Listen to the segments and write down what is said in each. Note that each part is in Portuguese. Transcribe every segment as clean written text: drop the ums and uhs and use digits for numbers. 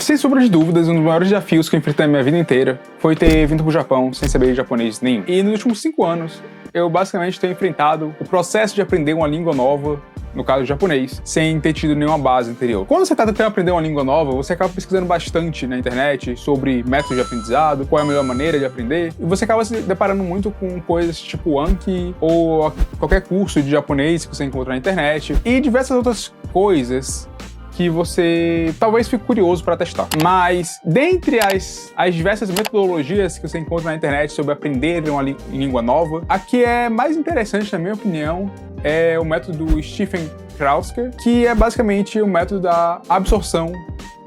Sem sombra de dúvidas, um dos maiores desafios que eu enfrentei na minha vida inteira foi ter vindo pro Japão sem saber japonês nenhum. E nos últimos 5 anos, eu basicamente tenho enfrentado o processo de aprender uma língua nova, no caso japonês, sem ter tido nenhuma base anterior. Quando você está tentando aprender uma língua nova, você acaba pesquisando bastante na internet sobre métodos de aprendizado, qual é a melhor maneira de aprender, e você acaba se deparando muito com coisas tipo Anki ou qualquer curso de japonês que você encontra na internet e diversas outras coisas que você talvez fique curioso para testar. Mas, dentre as diversas metodologias que você encontra na internet sobre aprender uma língua nova, a que é mais interessante, na minha opinião, é o método do Stephen Krausker, que é basicamente o método da absorção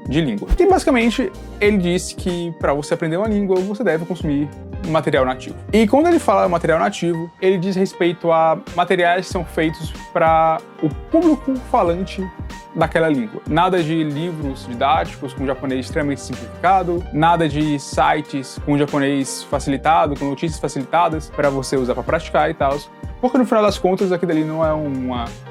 de língua. E basicamente ele disse que para você aprender uma língua, você deve consumir material nativo. E quando ele fala material nativo, ele diz respeito a materiais que são feitos para o público falante daquela língua. Nada de livros didáticos com japonês extremamente simplificado, nada de sites com japonês facilitado, com notícias facilitadas para você usar para praticar e tal. Porque no final das contas, aquilo dali não é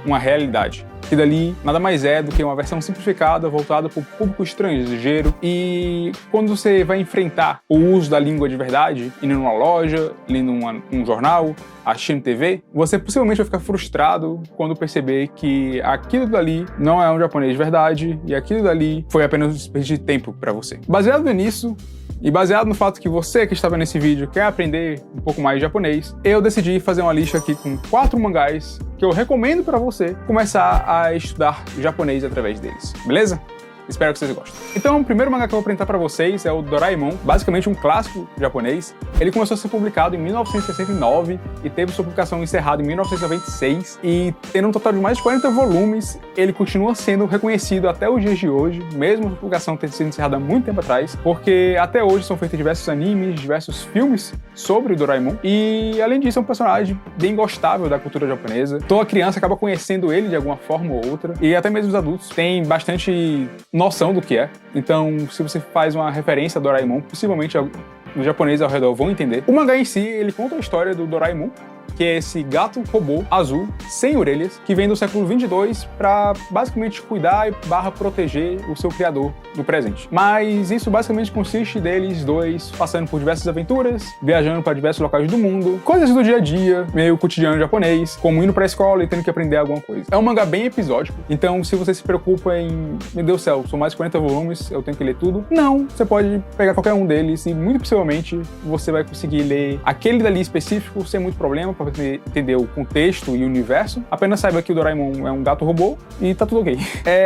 uma realidade. Aquilo dali nada mais é do que uma versão simplificada voltada para o público estrangeiro. E quando você vai enfrentar o uso da língua de verdade, indo numa loja, lendo um jornal, assistindo TV, você possivelmente vai ficar frustrado quando perceber que aquilo dali não é um japonês de verdade e aquilo dali foi apenas um desperdício de tempo para você. Baseado nisso, e baseado no fato que você que está vendo esse vídeo quer aprender um pouco mais de japonês, eu decidi fazer uma lista aqui com 4 mangás que eu recomendo para você começar a estudar japonês através deles, beleza? Espero que vocês gostem. Então, o primeiro mangá que eu vou apresentar para vocês é o Doraemon, basicamente um clássico japonês. Ele começou a ser publicado em 1969 e teve sua publicação encerrada em 1996. E tendo um total de mais de 40 volumes, ele continua sendo reconhecido até os dias de hoje, mesmo a publicação ter sido encerrada há muito tempo atrás, porque até hoje são feitos diversos animes, diversos filmes sobre o Doraemon. E, além disso, é um personagem bem gostável da cultura japonesa. Toda criança acaba conhecendo ele de alguma forma ou outra, e até mesmo os adultos têm bastante noção do que é. Então, se você faz uma referência a Doraemon, possivelmente os japoneses ao redor vão entender. O mangá em si, ele conta a história do Doraemon, que é esse gato robô azul, sem orelhas, que vem do século 22 para basicamente cuidar e proteger o seu criador do presente. Mas isso basicamente consiste deles dois passando por diversas aventuras, viajando para diversos locais do mundo, coisas do dia a dia, meio cotidiano japonês, como indo pra escola e tendo que aprender alguma coisa. É um mangá bem episódico, então se você se preocupa em, meu Deus do céu, são mais de 40 volumes, eu tenho que ler tudo, não, você pode pegar qualquer um deles e muito possivelmente você vai conseguir ler aquele dali específico sem muito problema, para entender o contexto e o universo. Apenas saiba que o Doraemon é um gato robô e tá tudo ok.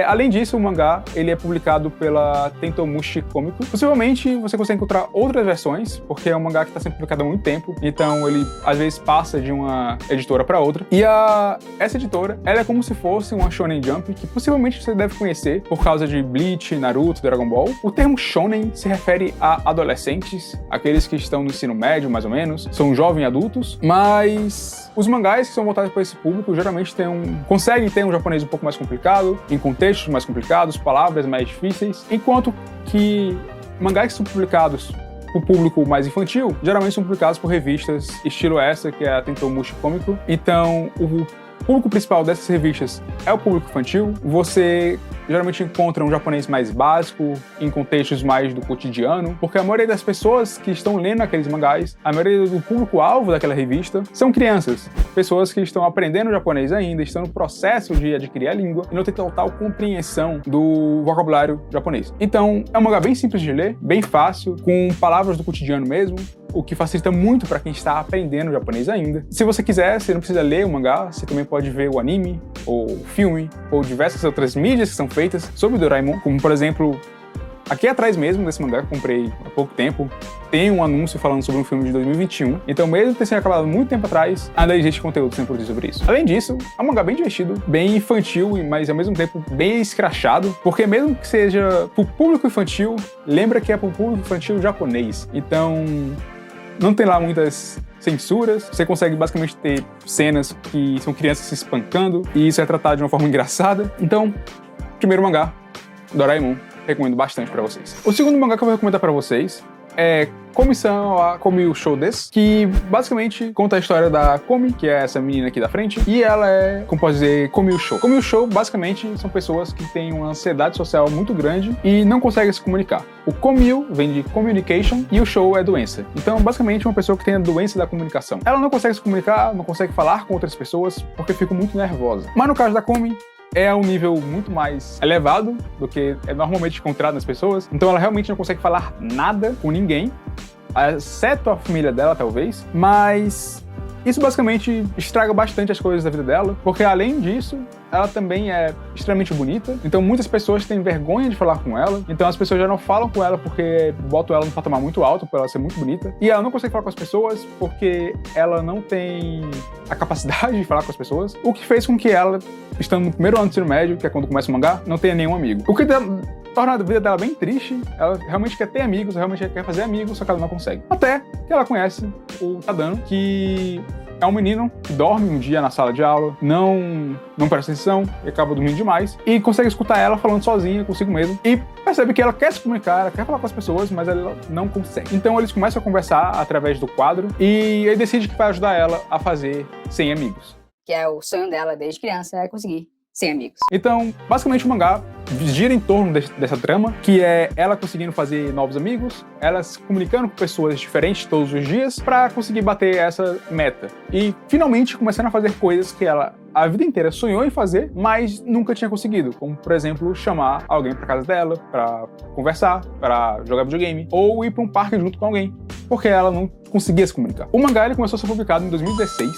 Além disso, o mangá ele é publicado pela Tentomushi Comico. Possivelmente você consegue encontrar outras versões, porque é um mangá que está sendo publicado há muito tempo, então ele às vezes passa de uma editora para outra. E essa editora, ela é como se fosse uma Shonen Jump, que possivelmente você deve conhecer por causa de Bleach, Naruto, Dragon Ball. O termo Shonen se refere a adolescentes, aqueles que estão no ensino médio, mais ou menos, são jovens adultos, mas os mangás que são voltados para esse público geralmente conseguem ter um japonês um pouco mais complicado, em contextos mais complicados, palavras mais difíceis, enquanto que mangás que são publicados para o público mais infantil, geralmente são publicados por revistas estilo essa, que é a Tentomushi Comico. Então, o público principal dessas revistas é o público infantil. Você geralmente encontra um japonês mais básico, em contextos mais do cotidiano, porque a maioria das pessoas que estão lendo aqueles mangás, a maioria do público-alvo daquela revista, são crianças, pessoas que estão aprendendo japonês ainda, estão no processo de adquirir a língua e não têm total compreensão do vocabulário japonês. Então, é um mangá bem simples de ler, bem fácil, com palavras do cotidiano mesmo, o que facilita muito para quem está aprendendo japonês ainda. Se você quiser, você não precisa ler o mangá, você também pode ver o anime, ou o filme, ou diversas outras mídias que são feitas sobre o Doraemon, como por exemplo, aqui atrás mesmo desse mangá que eu comprei há pouco tempo, tem um anúncio falando sobre um filme de 2021, então mesmo ter sido acabado muito tempo atrás, ainda existe conteúdo sendo produzido sobre isso. Além disso, é um mangá bem divertido, bem infantil, mas ao mesmo tempo bem escrachado, porque mesmo que seja pro público infantil, lembra que é pro público infantil japonês, então não tem lá muitas censuras, você consegue basicamente ter cenas que são crianças se espancando, e isso é tratado de uma forma engraçada. Então, primeiro mangá, Doraemon, recomendo bastante pra vocês. O segundo mangá que eu vou recomendar pra vocês é Komi-san wa Komi Shou desu, que basicamente conta a história da Komi, que é essa menina aqui da frente, e ela é, como pode dizer, Komi Shou. Komi Shou, basicamente, são pessoas que têm uma ansiedade social muito grande e não conseguem se comunicar. O Komi vem de communication e o Shou é doença. Então, basicamente, uma pessoa que tem a doença da comunicação. Ela não consegue se comunicar, não consegue falar com outras pessoas porque fica muito nervosa. Mas no caso da Komi, é um nível muito mais elevado do que é normalmente encontrado nas pessoas. Então ela realmente não consegue falar nada com ninguém, exceto a família dela, talvez. Mas isso basicamente estraga bastante as coisas da vida dela, porque além disso, ela também é extremamente bonita. Então muitas pessoas têm vergonha de falar com ela. Então as pessoas já não falam com ela porque botam ela num patamar muito alto por ela ser muito bonita. E ela não consegue falar com as pessoas porque ela não tem a capacidade de falar com as pessoas. O que fez com que ela, estando no primeiro ano do ensino médio, que é quando começa o mangá, não tenha nenhum amigo. O que torna a vida dela bem triste. Ela realmente quer ter amigos, realmente quer fazer amigos, só que ela não consegue. Até que ela conhece o Tadano, que é um menino que dorme um dia na sala de aula, não presta atenção, e acaba dormindo demais, e consegue escutar ela falando sozinha, consigo mesmo, e percebe que ela quer se comunicar, ela quer falar com as pessoas, mas ela não consegue. Então eles começam a conversar através do quadro, e ele decide que vai ajudar ela a fazer 100 amigos. Que é o sonho dela desde criança, é conseguir 100 amigos. Então, basicamente o mangá gira em torno dessa trama, que é ela conseguindo fazer novos amigos, ela se comunicando com pessoas diferentes todos os dias pra conseguir bater essa meta. E finalmente começando a fazer coisas que ela a vida inteira sonhou em fazer, mas nunca tinha conseguido. Como, por exemplo, chamar alguém pra casa dela pra conversar, pra jogar videogame, ou ir pra um parque junto com alguém, porque ela não conseguia se comunicar. O mangá ele começou a ser publicado em 2016,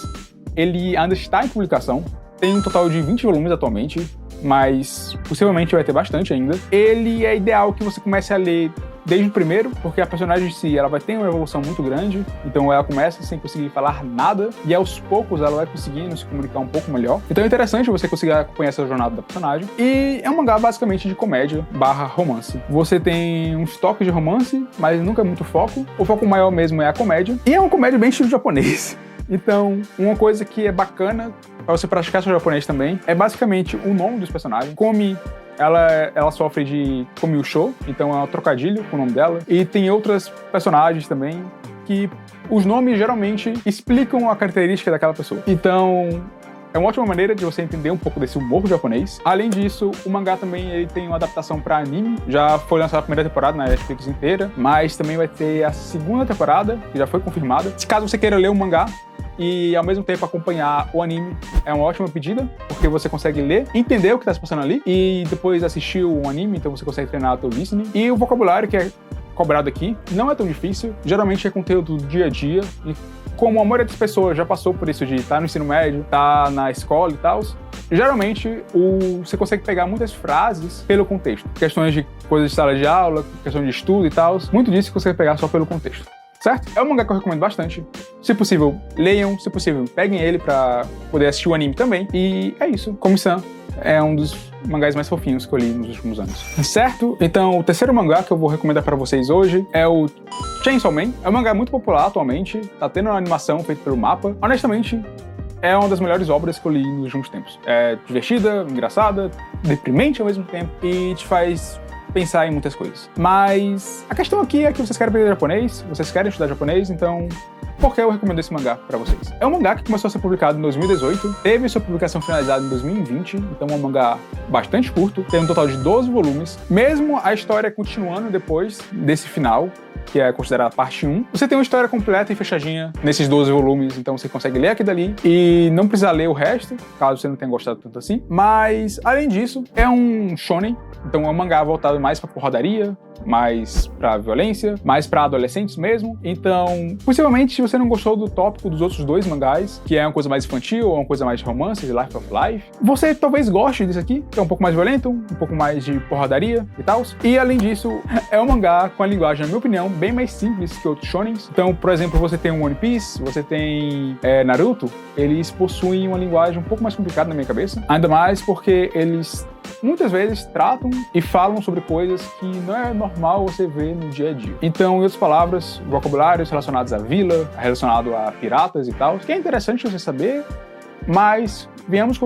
ele ainda está em publicação, tem um total de 20 volumes atualmente, mas possivelmente vai ter bastante ainda. Ele é ideal que você comece a ler desde o primeiro, porque a personagem em si ela vai ter uma evolução muito grande, então ela começa sem conseguir falar nada, e aos poucos ela vai conseguindo se comunicar um pouco melhor. Então é interessante você conseguir acompanhar essa jornada da personagem. E é um mangá basicamente de comédia / romance. Você tem uns toques de romance, mas nunca é muito foco. O foco maior mesmo é a comédia. E é uma comédia bem estilo japonês. Então, uma coisa que é bacana pra você praticar seu japonês também é basicamente o nome dos personagens. Komi, ela sofre de Komi Shou, então é um trocadilho com o nome dela. E tem outras personagens também que os nomes geralmente explicam a característica daquela pessoa. Então, é uma ótima maneira de você entender um pouco desse humor japonês. Além disso, o mangá também ele tem uma adaptação para anime. Já foi lançada a primeira temporada na Netflix inteira, mas também vai ter a segunda temporada, que já foi confirmada. Se caso você queira ler o mangá e ao mesmo tempo acompanhar o anime, é uma ótima pedida, porque você consegue ler, entender o que está se passando ali e depois assistir o anime, então você consegue treinar o teu listening. E o vocabulário que é cobrado aqui não é tão difícil, geralmente é conteúdo do dia a dia, e como a maioria das pessoas já passou por isso de estar no ensino médio, estar na escola e tal, geralmente você consegue pegar muitas frases pelo contexto. Questões de coisas de sala de aula, questões de estudo e tal, muito disso você consegue pegar só pelo contexto. Certo? É um mangá que eu recomendo bastante. Se possível, leiam. Se possível, peguem ele pra poder assistir o anime também. E é isso. Komi-san é um dos mangás mais fofinhos que eu li nos últimos anos. Certo? Então, o terceiro mangá que eu vou recomendar pra vocês hoje é o Chainsaw Man. É um mangá muito popular atualmente. Tá tendo uma animação feita pelo Mappa. Honestamente, é uma das melhores obras que eu li nos últimos tempos. É divertida, engraçada, deprimente ao mesmo tempo e te faz pensar em muitas coisas. Mas a questão aqui é que vocês querem aprender japonês, vocês querem estudar japonês, então por que eu recomendo esse mangá pra vocês? É um mangá que começou a ser publicado em 2018, teve sua publicação finalizada em 2020, então é um mangá bastante curto, tem um total de 12 volumes. Mesmo a história continuando depois desse final, que é considerada a parte 1, você tem uma história completa e fechadinha nesses 12 volumes, então você consegue ler aqui e dali e não precisa ler o resto, caso você não tenha gostado tanto assim. Mas, além disso, é um shonen, então é um mangá voltado mais pra porradaria, mais pra violência, mais pra adolescentes mesmo. Então, possivelmente, se você não gostou do tópico dos outros dois mangás, que é uma coisa mais infantil ou uma coisa mais de romance, de life of life, você talvez goste disso aqui, que é um pouco mais violento, um pouco mais de porradaria e tal. E, além disso, é um mangá com a linguagem, na minha opinião, bem mais simples que outros shonens. Então, por exemplo, você tem One Piece, você tem Naruto, eles possuem uma linguagem um pouco mais complicada na minha cabeça, ainda mais porque eles muitas vezes tratam e falam sobre coisas que não é normal você ver no dia a dia. Então, em outras palavras, vocabulários relacionados à vila, relacionado a piratas e tal, que é interessante você saber, mas, venhamos,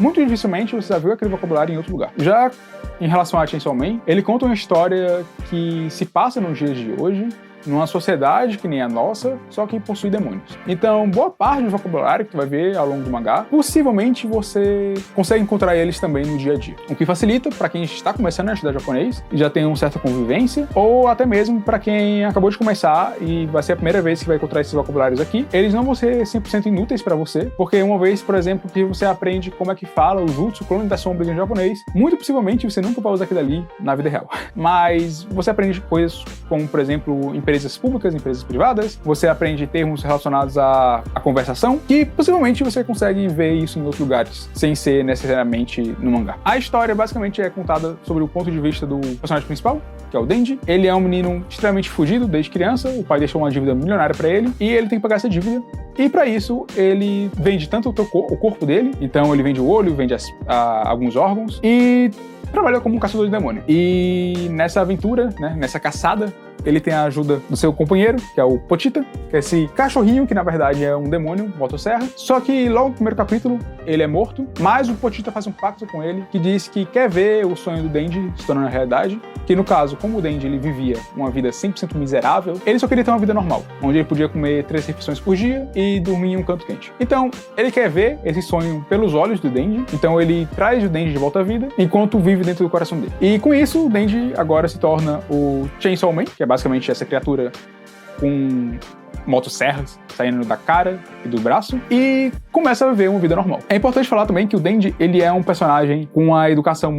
muito dificilmente você já viu aquele vocabulário em outro lugar. Já em relação a Chainsaw Man, ele conta uma história que se passa nos dias de hoje, numa sociedade que nem a nossa, só que possui demônios. Então, boa parte do vocabulário que tu vai ver ao longo do mangá, possivelmente você consegue encontrar eles também no dia a dia. O que facilita para quem está começando a estudar japonês e já tem uma certa convivência, ou até mesmo para quem acabou de começar e vai ser a primeira vez que vai encontrar esses vocabulários aqui, eles não vão ser 100% inúteis para você, porque uma vez, por exemplo, que você aprende como é que fala o jutsu, clone das sombras em japonês, muito possivelmente você nunca vai usar aquilo ali na vida real. Mas você aprende coisas como, por exemplo, empresas públicas, empresas privadas, você aprende termos relacionados à conversação, que possivelmente você consegue ver isso em outros lugares, sem ser necessariamente no mangá. A história basicamente é contada sobre o ponto de vista do personagem principal, que é o Denji. Ele é um menino extremamente fugido desde criança, o pai deixou uma dívida milionária pra ele, e ele tem que pagar essa dívida, e pra isso ele vende tanto o corpo dele, então ele vende o olho, vende alguns órgãos, e trabalha como um caçador de demônio. E nessa aventura, né, nessa caçada, ele tem a ajuda do seu companheiro, que é o Pochita, que é esse cachorrinho que na verdade é um demônio, motosserra. Só que logo no primeiro capítulo ele é morto, mas o Pochita faz um pacto com ele que diz que quer ver o sonho do Denji se tornando realidade, que no caso, como o Denji ele vivia uma vida 100% miserável, ele só queria ter uma vida normal, onde ele podia comer 3 refeições por dia e dormir em um canto quente. Então, ele quer ver esse sonho pelos olhos do Denji, então ele traz o Denji de volta à vida, enquanto vive dentro do coração dele. E com isso, o Denji agora se torna o Chainsaw Man, que é basicamente essa criatura com motosserras saindo da cara e do braço, e começa a viver uma vida normal. É importante falar também que o Denji, ele é um personagem com uma educação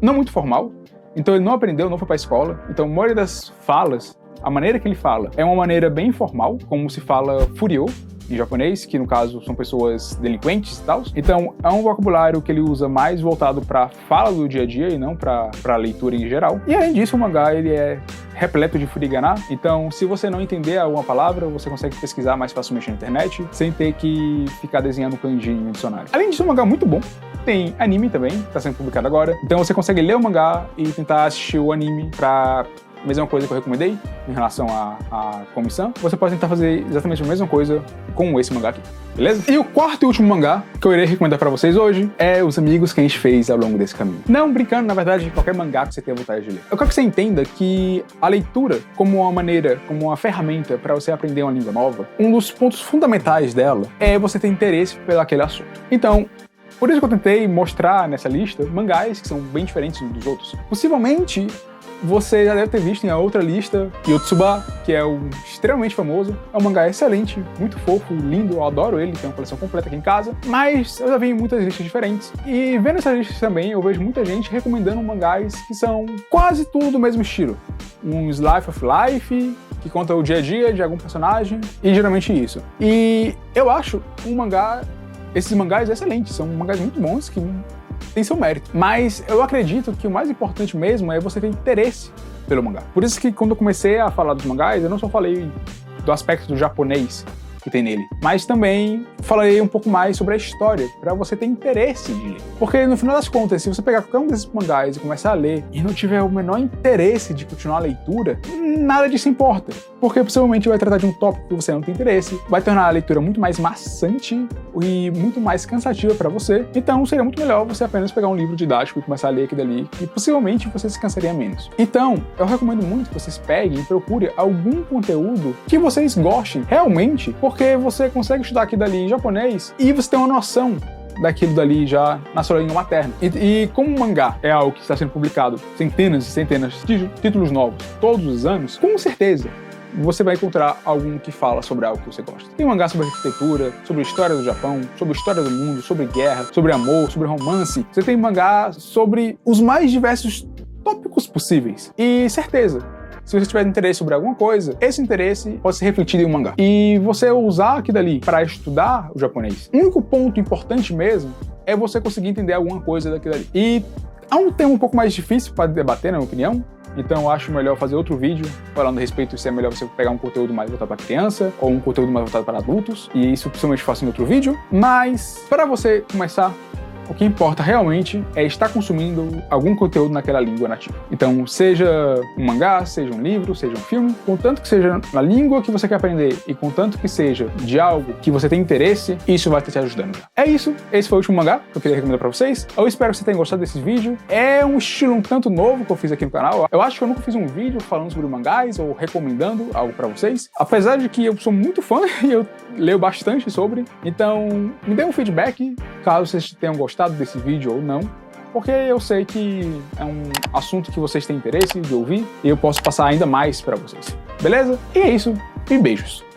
não muito formal, então ele não aprendeu, não foi pra escola, então a maioria das falas, a maneira que ele fala é uma maneira bem informal, como se fala furyo em japonês, que no caso são pessoas delinquentes e tal. Então é um vocabulário que ele usa mais voltado pra fala do dia a dia e não pra leitura em geral. E além disso, o mangá ele é repleto de furigana, então se você não entender alguma palavra, você consegue pesquisar mais facilmente na internet, sem ter que ficar desenhando kanji em um dicionário. Além disso, o mangá é muito bom. Tem anime também, que tá sendo publicado agora, então você consegue ler o mangá e tentar assistir o anime pra mesma coisa que eu recomendei em relação à comissão. Você pode tentar fazer exatamente a mesma coisa com esse mangá aqui, beleza? E o quarto e último mangá que eu irei recomendar pra vocês hoje é Os Amigos que a gente fez ao longo desse caminho. Não brincando, na verdade, qualquer mangá que você tenha vontade de ler. Eu quero que você entenda que a leitura, como uma maneira, como uma ferramenta para você aprender uma língua nova, um dos pontos fundamentais dela é você ter interesse pelo aquele assunto. Então, por isso que eu tentei mostrar nessa lista mangás que são bem diferentes uns dos outros. Possivelmente, você já deve ter visto em outra lista Yotsuba, que é extremamente famoso. É um mangá excelente, muito fofo, lindo, eu adoro ele, tem uma coleção completa aqui em casa. Mas eu já vi em muitas listas diferentes. E vendo essas listas também, eu vejo muita gente recomendando mangás que são quase tudo do mesmo estilo. Um Slice of Life, que conta o dia a dia de algum personagem, e geralmente isso. E eu acho esses mangás excelentes, são mangás muito bons que tem seu mérito. Mas eu acredito que o mais importante mesmo é você ter interesse pelo mangá. Por isso que quando eu comecei a falar dos mangás, eu não só falei do aspecto do japonês que tem nele, mas também falei um pouco mais sobre a história, pra você ter interesse de ler. Porque no final das contas, se você pegar qualquer um desses mangás e começar a ler e não tiver o menor interesse de continuar a leitura, nada disso importa. Porque possivelmente vai tratar de um tópico que você não tem interesse, vai tornar a leitura muito mais maçante e muito mais cansativa pra você. Então seria muito melhor você apenas pegar um livro didático e começar a ler aquilo ali, e possivelmente você se cansaria menos. Então, eu recomendo muito que vocês peguem e procurem algum conteúdo que vocês gostem realmente, porque você consegue estudar aquilo dali em japonês e você tem uma noção daquilo dali já na sua língua materna. E como o mangá é algo que está sendo publicado centenas e centenas de títulos novos todos os anos, com certeza você vai encontrar algum que fala sobre algo que você gosta. Tem mangá sobre arquitetura, sobre a história do Japão, sobre a história do mundo, sobre guerra, sobre amor, sobre romance. Você tem mangá sobre os mais diversos tópicos possíveis. E certeza, se você tiver interesse sobre alguma coisa, esse interesse pode ser refletido em um mangá. E você usar aquilo dali para estudar o japonês. O único ponto importante mesmo é você conseguir entender alguma coisa daquilo ali. E há um tema um pouco mais difícil para debater, na minha opinião. Então eu acho melhor fazer outro vídeo falando a respeito se é melhor você pegar um conteúdo mais voltado para criança ou um conteúdo mais voltado para adultos. E isso principalmente faço em outro vídeo. Mas para você começar O que importa realmente é estar consumindo algum conteúdo naquela língua nativa. Então, seja um mangá, seja um livro, seja um filme, contanto que seja na língua que você quer aprender e contanto que seja de algo que você tem interesse, isso vai estar te ajudando. É isso, esse foi o último mangá que eu queria recomendar pra vocês. Eu espero que vocês tenham gostado desse vídeo. É um estilo um tanto novo que eu fiz aqui no canal. Eu acho que eu nunca fiz um vídeo falando sobre mangás ou recomendando algo pra vocês. Apesar de que eu sou muito fã e eu leio bastante sobre, então me dê um feedback caso vocês tenham gostado desse vídeo ou não, porque eu sei que é um assunto que vocês têm interesse de ouvir e eu posso passar ainda mais pra vocês. Beleza? E é isso, e beijos!